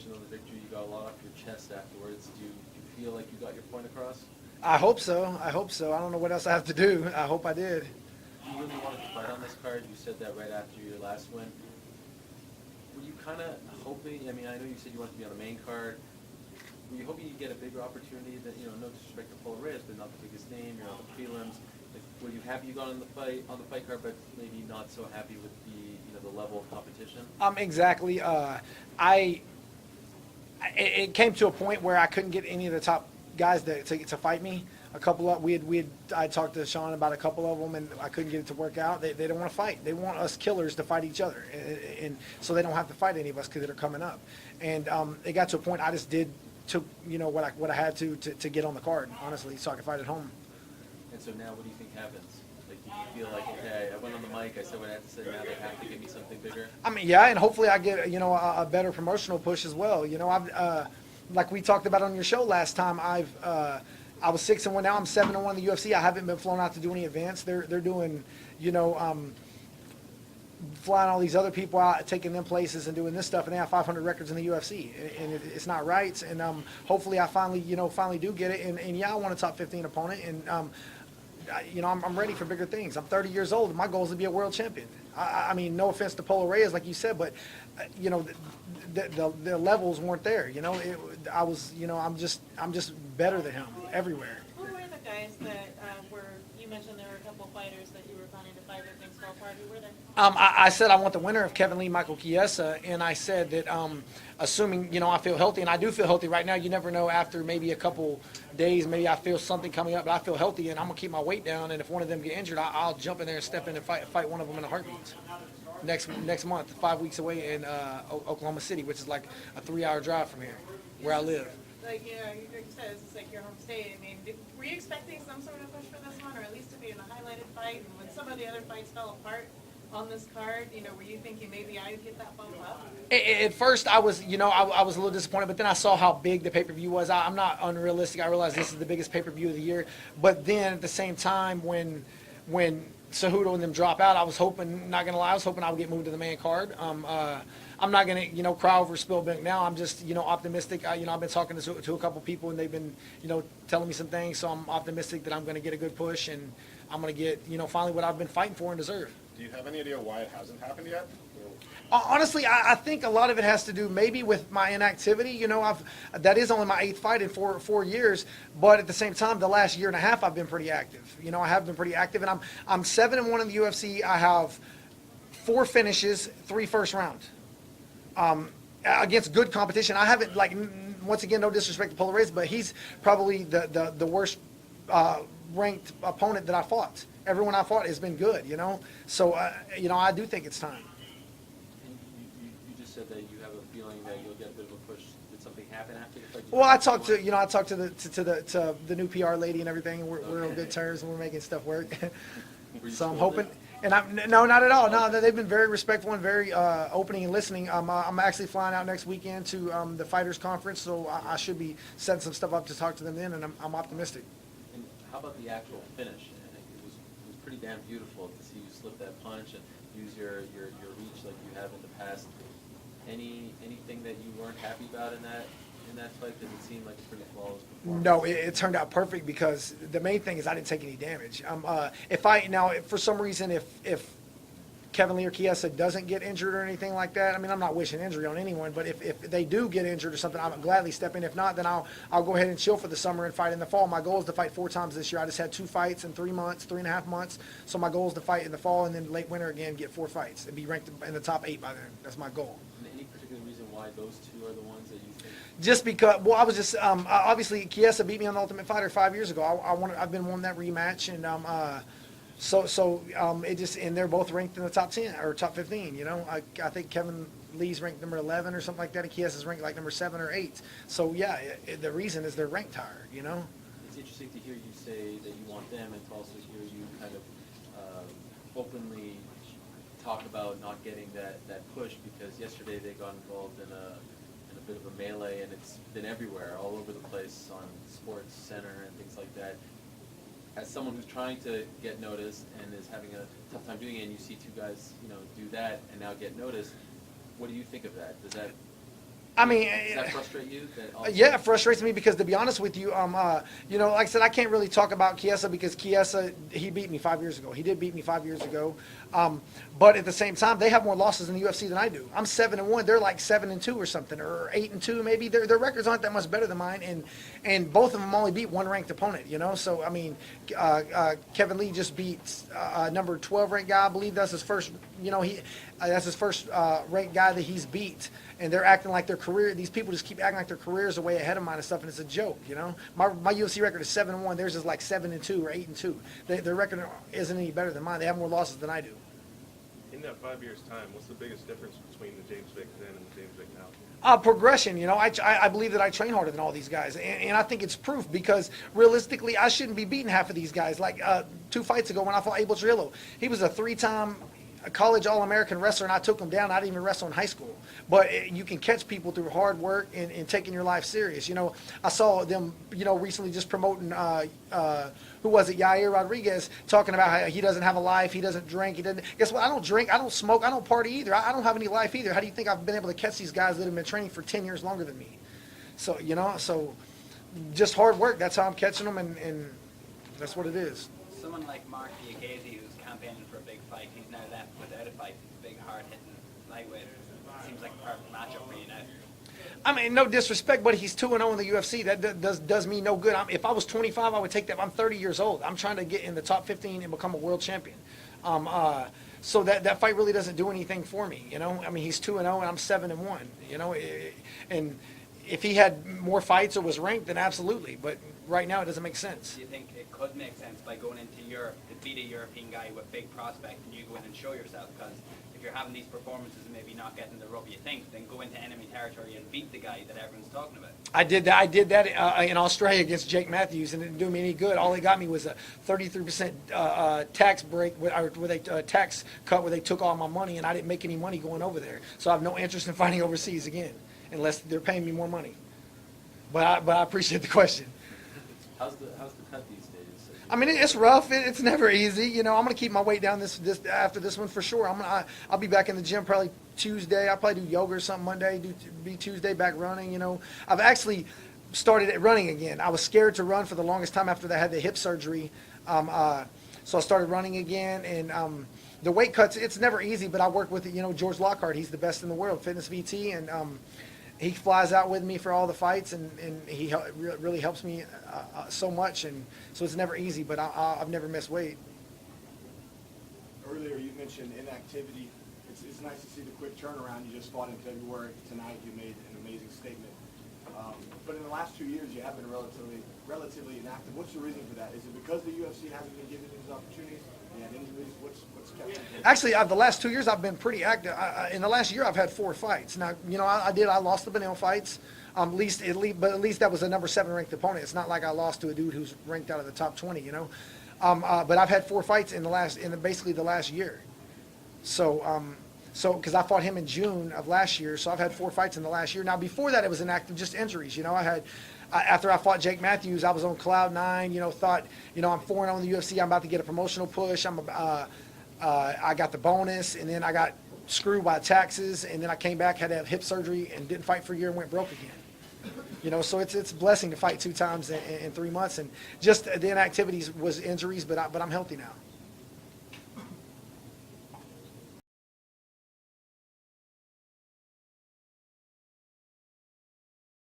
congratulations on the victory. You got a lot off your chest afterwards. Do you feel like you got your point across? I hope so. I hope so. I don't know what else I have to do. I hope I did. You really wanted to fight on this card. You said that right after your last win. Were you kind of hoping? I mean, I know you said you wanted to be on the main card. Were you hoping you'd get a bigger opportunity? That no disrespect to Paul Reyes, but not the biggest name. You're on the prelims. Like, were you happy you got on the fight card, but maybe not so happy with the level of competition? Exactly. It came to a point where I couldn't get any of the top guys to fight me. A couple of I talked to Sean about a couple of them, and I couldn't get it to work out. They don't want to fight. They want us killers to fight each other, and so they don't have to fight any of us because they're coming up. And it got to a point I just took what I had to get on the card, honestly, so I could fight at home. And so now, what do you think happens? Like, do you feel like, okay, I went on the mic, I said what I had to say, now they have to give me something bigger? I mean, yeah, and hopefully I get a better promotional push as well. I've like we talked about on your show last time. I was 6-1. Now I'm 7-1 in the UFC. I haven't been flown out to do any events. They're doing flying all these other people out, taking them places and doing this stuff, and they have 500 records in the UFC, and it's not right. And hopefully I finally do get it. And yeah, I want a top 15 opponent, and I'm ready for bigger things. I'm 30 years old, and my goal is to be a world champion. I mean, no offense to Polo Reyes, like you said, but the levels weren't there. I'm just better than him everywhere. Who were the guys that you mentioned there were a couple fighters that you were planning to fight if things fell apart? Who were they? I said I want the winner of Kevin Lee, Michael Chiesa, and I said that assuming, I feel healthy, and I do feel healthy right now. You never know, after maybe a couple days, maybe I feel something coming up, but I feel healthy, and I'm going to keep my weight down, and if one of them get injured, I'll jump in there and step in and fight one of them in a heartbeat. Next month, 5 weeks away in Oklahoma City, which is like a 3-hour drive from here, where I live. Like you said, this is like your home state. I mean, were you expecting some sort of push for this one, or at least to be in a highlighted fight? And when some of the other fights fell apart on this card, were you thinking maybe I'd get that bump up? At first, I was a little disappointed, but then I saw how big the pay-per-view was. I'm not unrealistic. I realized this is the biggest pay-per-view of the year. But then at the same time, when Cejudo and them drop out, I was hoping, not gonna lie, I was hoping I would get moved to the main card. I'm not gonna cry over spilled milk now. I'm just optimistic. I've been talking to a couple people, and they've been telling me some things. So I'm optimistic that I'm gonna get a good push, and I'm gonna get finally what I've been fighting for and deserve. Do you have any idea why it hasn't happened yet? Honestly, I think a lot of it has to do maybe with my inactivity. That is only my 8th fight in four years, but at the same time, the last year and a half, I've been pretty active. I have been pretty active, and I'm 7-1 in the UFC. I have 4 finishes, 3 first round, against good competition. I haven't, once again, no disrespect to Polo Reyes, but he's probably the worst ranked opponent that I fought. Everyone I fought has been good, So, I do think it's time. You just said that you have a feeling that you'll get a bit of a push. Did something happen after the fight? Well, I talked to the new PR lady and everything, and we're on good terms, and we're making stuff work. So I'm hoping. And no, not at all. No, they've been very respectful and very opening and listening. I'm actually flying out next weekend to the Fighters Conference, so I should be setting some stuff up to talk to them then, and I'm optimistic. And how about the actual finish? It was pretty damn beautiful to see you slip that punch and use your reach like you have in the past. Anything that you weren't happy about in that fight? Because it seemed like a pretty flawless performance. No, it turned out perfect because the main thing is I didn't take any damage. If for some reason if Kevin Lee or Chiesa doesn't get injured or anything like that, I mean, I'm not wishing injury on anyone, but if they do get injured or something, I'll gladly step in. If not, then I'll go ahead and chill for the summer and fight in the fall. My goal is to fight 4 times this year. I just had 2 fights in 3.5 months, so my goal is to fight in the fall and then late winter again, get 4 fights and be ranked in the top 8 by then. That's my goal. Any particular reason why those 2 are the ones that you think? Just because, well, I was just obviously Chiesa beat me on the Ultimate Fighter 5 years ago. I've been wanting that rematch, and So it just, and they're both ranked in the top 10 or top 15. I think Kevin Lee's ranked number 11 or something like that, and Chiesa's ranked like number 7 or 8. So yeah, the reason is they're ranked higher. It's interesting to hear you say that you want them, and to also hear you kind of openly talk about not getting that push, because yesterday they got involved in a bit of a melee, and it's been everywhere, all over the place on Sports Center and things like that. As someone who's trying to get noticed and is having a tough time doing it, and you see 2 guys, do that and now get noticed, what do you think of that? Does that I mean, Does that frustrate you? That also- yeah, it frustrates me because, to be honest with you, you know, like I said, I can't really talk about Chiesa because Chiesa, he beat me 5 years ago. He did beat me 5 years ago. But at the same time, they have more losses in the UFC than I do. I'm 7-1. They're like 7-2 or something, or 8-2 maybe. Their records aren't that much better than mine, and both of them only beat one ranked opponent. You know, so I mean, Kevin Lee just beat number 12 ranked guy. I believe that's his first. You know, that's his first ranked guy that he's beat. And they're acting like their career. These people just keep acting like their careers are way ahead of mine and stuff, and it's a joke, you know. My UFC record is 7-1. Theirs is like 7-2 or 8-2. Their record isn't any better than mine. They have more losses than I do. In that 5 years' time, what's the biggest difference between the James Vick then and the James Vick now? Progression, you know. I believe that I train harder than all these guys, and I think it's proof because realistically, I shouldn't be beating half of these guys. Like 2 fights ago when I fought Abel Trillo, he was a 3-time college All-American wrestler, and I took him down. I didn't even wrestle in high school. But you can catch people through hard work and taking your life serious. You know, I saw them, you know, recently just promoting, who was it, Yair Rodriguez, talking about how he doesn't have a life, he doesn't drink, he doesn't. Guess what? I don't drink, I don't smoke, I don't party either. I don't have any life either. How do you think I've been able to catch these guys that have been training for 10 years longer than me? So, you know, just hard work. That's how I'm catching them, and that's what it is. Someone like Mark Diakese, who's campaigning for a big fight, he's now left without a fight. Big, hard-hitting lightweight. Seems like a perfect matchup for you now. I mean, no disrespect, but he's 2-0 in the UFC. That does me no good. If I was 25, I would take that. I'm 30 years old. I'm trying to get in the top 15 and become a world champion. So that fight really doesn't do anything for me, you know. I mean, he's 2-0 and I'm 7-1, you know. And if he had more fights or was ranked, then absolutely. But right now, it doesn't make sense. Do you think it could make sense by going into Europe to beat a European guy with big prospect and you go in and show yourself? Because if you're having these performances and maybe not getting the rub you think, then go into enemy territory and beat the guy that everyone's talking about. I did that in Australia against Jake Matthews, and it didn't do me any good. All it got me was a 33% tax break, tax cut where they took all my money, and I didn't make any money going over there. So I have no interest in fighting overseas again, unless they're paying me more money. But I appreciate the question. How's the cut these days? I mean, it's rough. It's never easy. You know, I'm gonna keep my weight down this after this one for sure. I'll be back in the gym probably Tuesday. I'll probably do yoga or something Monday. Be Tuesday back running. You know, I've actually started running again. I was scared to run for the longest time after I had the hip surgery. So I started running again, and the weight cuts. It's never easy, but I work with George Lockhart. He's the best in the world, fitness VT, and he flies out with me for all the fights, and he really helps me so much, and so it's never easy, but I've never missed weight. Earlier you mentioned inactivity. It's nice to see the quick turnaround. You just fought in February. Tonight you made an amazing statement. But in the last 2 years you have been relatively inactive. What's the reason for that? Is it because the UFC hasn't been giving you these opportunities? You had injuries? What's kept you? Actually, the last 2 years I've been pretty active. In the last year I've had 4 fights. Now, I lost the Benel fights. But at least that was a number 7 ranked opponent. It's not like I lost to a dude who's ranked out of the top 20, you know. But I've had 4 fights in basically the last year. So because I fought him in June of last year, so I've had 4 fights in the last year. Now before that, it was inactive, just injuries. You know, after I fought Jake Matthews, I was on cloud 9. You know, thought I'm 4-0 in the UFC. I'm about to get a promotional push. I got the bonus, and then I got screwed by taxes, and then I came back, had to have hip surgery, and didn't fight for a year and went broke again. You know, so it's a blessing to fight 2 times in 3 months, and just the inactivities was injuries, but I'm healthy now.